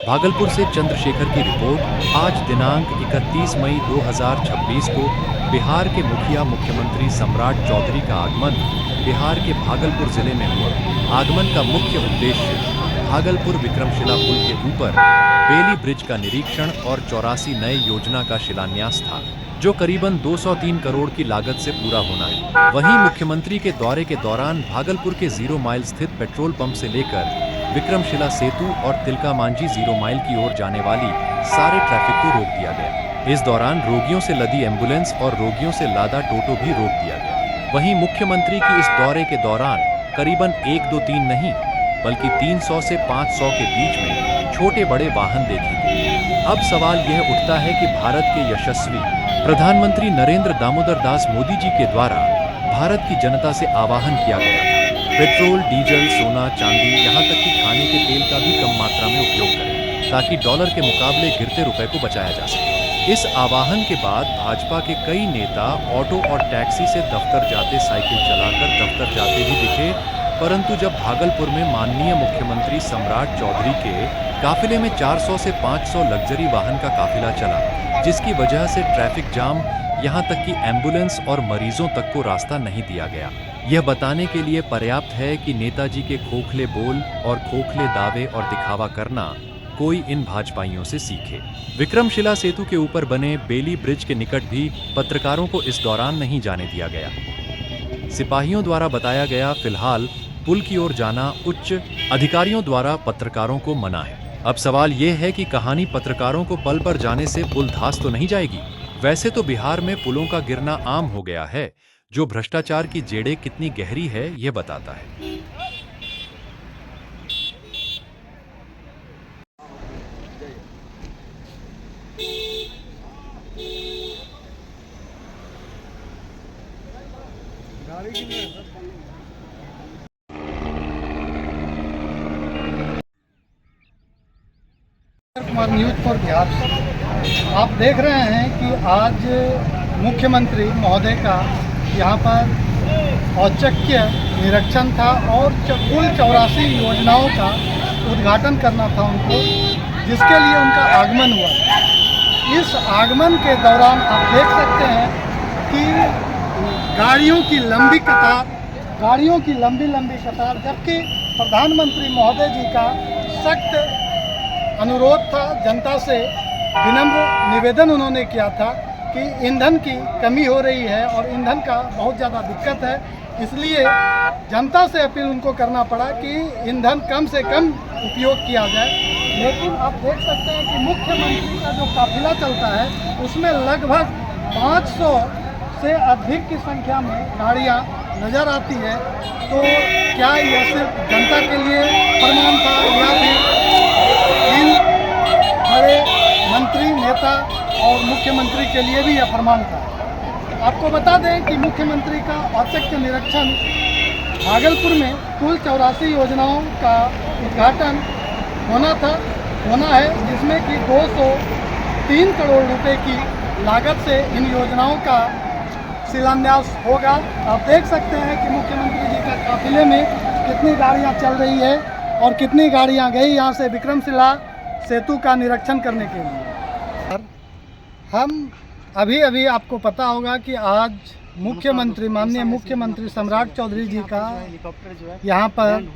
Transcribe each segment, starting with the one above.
भागलपुर से चंद्रशेखर की रिपोर्ट। आज दिनांक 31 मई 2026 को बिहार के मुखिया मुख्यमंत्री सम्राट चौधरी का आगमन बिहार के भागलपुर जिले में हुआ। आगमन का मुख्य उद्देश्य भागलपुर विक्रमशिला पुल के ऊपर बेली ब्रिज का निरीक्षण और 84 नए योजना का शिलान्यास था, जो करीबन 203 करोड़ की लागत से पूरा होना है। वहीं मुख्यमंत्री के दौरे के दौरान भागलपुर के 0 माइल स्थित पेट्रोल पंप से लेकर विक्रमशिला सेतु और तिलका मांझी 0 माइल की ओर जाने वाली सारे ट्रैफिक को रोक दिया गया। इस दौरान रोगियों से लदी एम्बुलेंस और रोगियों से लादा टोटो भी रोक दिया गया। वहीं मुख्यमंत्री की इस दौरे के दौरान करीबन 1, 2, 3 नहीं बल्कि 300 से 500 के बीच में छोटे बड़े वाहन देखे गए। अब सवाल यह उठता है कि भारत के यशस्वी प्रधानमंत्री नरेंद्र दामोदर दास मोदी जी के द्वारा भारत की जनता से आह्वान किया गया था, पेट्रोल, डीजल, सोना, चांदी, यहाँ तक कि खाने के तेल का भी कम मात्रा में उपयोग करें, ताकि डॉलर के मुकाबले गिरते रुपए को बचाया जा सके। इस आह्वान के बाद भाजपा के कई नेता ऑटो और टैक्सी से दफ्तर जाते साइकिल चलाकर दफ्तर जाते भी दिखे, परंतु जब भागलपुर में माननीय मुख्यमंत्री सम्राट चौधरी के काफिले में 400 से 500 लग्जरी वाहन का काफिला चला, जिसकी वजह से ट्रैफिक जाम, यहाँ तक कि एम्बुलेंस और मरीजों तक को रास्ता नहीं दिया गया। यह बताने के लिए पर्याप्त है कि नेताजी के खोखले बोल और खोखले दावे और दिखावा करना कोई इन भाजपाइयों से सीखे। विक्रमशिला सेतु के ऊपर बने बेली ब्रिज के निकट भी पत्रकारों को इस दौरान नहीं जाने दिया गया। सिपाहियों द्वारा बताया गया, फिलहाल पुल की ओर जाना उच्च अधिकारियों द्वारा पत्रकारों को मना है। अब सवाल यह है कि कहानी पत्रकारों को पल पर जाने से पुल धंस तो नहीं जाएगी। वैसे तो बिहार में पुलों का गिरना आम हो गया है, जो भ्रष्टाचार की जड़ें कितनी गहरी है यह बताता है। Kumar news for Bihar. आप देख रहे हैं कि आज मुख्यमंत्री महोदय का यहाँ पर औचक्य निरीक्षण था और कुल 84 योजनाओं का उद्घाटन करना था उनको, जिसके लिए उनका आगमन हुआ। इस आगमन के दौरान आप देख सकते हैं कि गाड़ियों की लंबी कतार, जबकि प्रधानमंत्री महोदय जी का सख्त अनुरोध था, जनता से विनम्र निवेदन उन्होंने किया था कि ईंधन की कमी हो रही है और ईंधन का बहुत ज़्यादा दिक्कत है, इसलिए जनता से अपील उनको करना पड़ा कि ईंधन कम से कम उपयोग किया जाए। लेकिन आप देख सकते हैं कि मुख्यमंत्री का जो काफिला चलता है उसमें लगभग 500 से अधिक की संख्या में गाड़ियाँ नज़र आती है। तो क्या यह सिर्फ जनता के लिए फरमान था या फिर इन बड़े मंत्री, नेता और मुख्यमंत्री के लिए भी यह फरमान था? आपको बता दें कि मुख्यमंत्री का औचक्य निरीक्षण भागलपुर में कुल 84 योजनाओं का उद्घाटन होना है, जिसमें कि 203 करोड़ रुपए की लागत से इन योजनाओं का शिलान्यास होगा। आप देख सकते हैं कि मुख्यमंत्री जी का काफिले में कितनी गाड़ियां चल रही है और कितनी गाड़ियां गई यहाँ से विक्रमशिला सेतु का निरीक्षण करने के लिए। हम अभी आपको पता होगा कि आज माननीय मुख्यमंत्री सम्राट चौधरी जी का यहाँ पर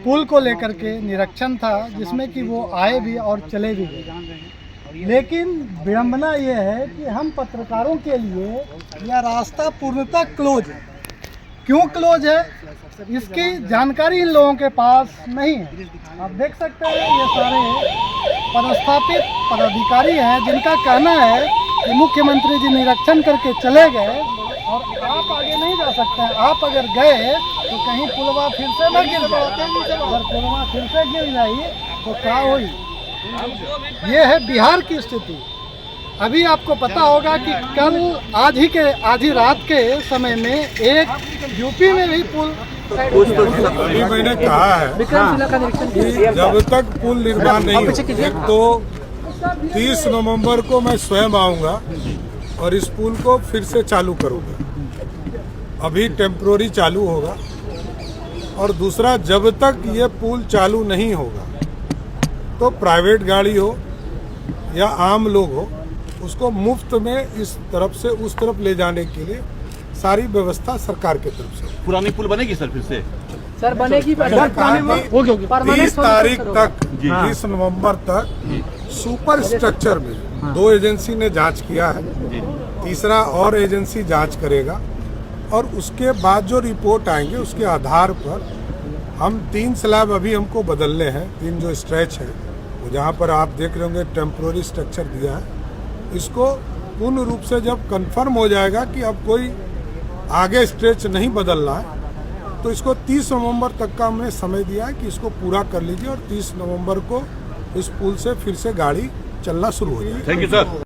पुल को लेकर के निरीक्षण था, जिसमें कि वो आए भी और चले भी गए। लेकिन विडंबना ये है कि हम पत्रकारों के लिए यह रास्ता पूर्णतः क्लोज है। क्यों क्लोज है, इसकी जानकारी इन लोगों के पास नहीं है। आप देख सकते हैं ये सारे पदस्थापित पदाधिकारी हैं, जिनका कहना है कि मुख्यमंत्री जी निरीक्षण करके चले गए और आप आगे नहीं जा सकते हैं। आप अगर गए तो कहीं पुलवा फिर से न गिर जाए, अगर पुलवा फिर से गिर जाई तो क्या होगी। ये है बिहार की स्थिति। अभी आपको पता होगा कि कल आधी रात के समय में एक यूपी में भी पुल, अभी मैंने कहा है कि जब तक पुल निर्माण नहीं हो, तो 30 नवंबर को मैं स्वयं आऊंगा और इस पुल को फिर से चालू करूंगा। अभी टेम्पोररी चालू होगा, और दूसरा, जब तक ये पुल चालू नहीं होगा तो प्राइवेट गाड़ी हो या आम लोग हो, उसको मुफ्त में इस तरफ से उस तरफ ले जाने के लिए सारी व्यवस्था सरकार की तरफ से। पुरानी पुल बनेगी सर फिर से? सर बनेगी, 30 तारीख तक, 30 नवंबर तक सुपर स्ट्रक्चर में 2 एजेंसी ने जांच किया है, तीसरा और एजेंसी जांच करेगा और उसके बाद जो रिपोर्ट आएंगे उसके आधार पर हम 3 स्लैब अभी हमको बदलने हैं। 3 जो स्ट्रेच है वो जहाँ पर आप देख रहे होंगे टेम्प्रोरी स्ट्रक्चर दिया है, इसको पूर्ण रूप से जब कंफर्म हो जाएगा कि अब कोई आगे स्ट्रेच नहीं बदलना है तो इसको 30 नवंबर तक का हमने समय दिया है कि इसको पूरा कर लीजिए और 30 नवंबर को इस पुल से फिर से गाड़ी चलना शुरू हो जाए। Thank you sir.